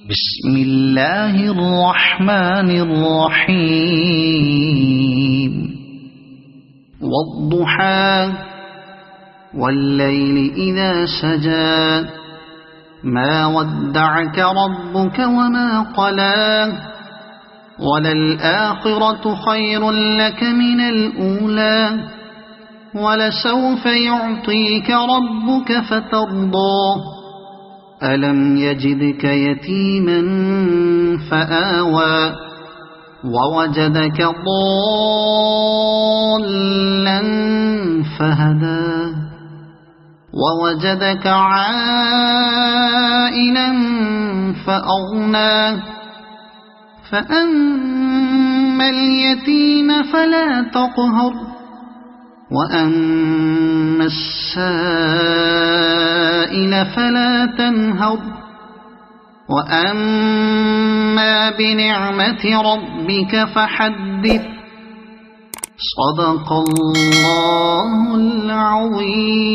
بسم اللہ الرحمن الرحیم والضحى واللیل اذا سجى ما ودعك ربك وما قلى وللآخرة خير لك من الأولى ولسوف يعطيك ربك فترضى ألم يجدك يتيما فآوى ووجدك ضالا فهدى ووجدك عائلا فأغنى فأما اليتيم فلا تقهر وأما السائل فلا تنهر وأما بنعمة ربك فحدث صدق الله العظيم.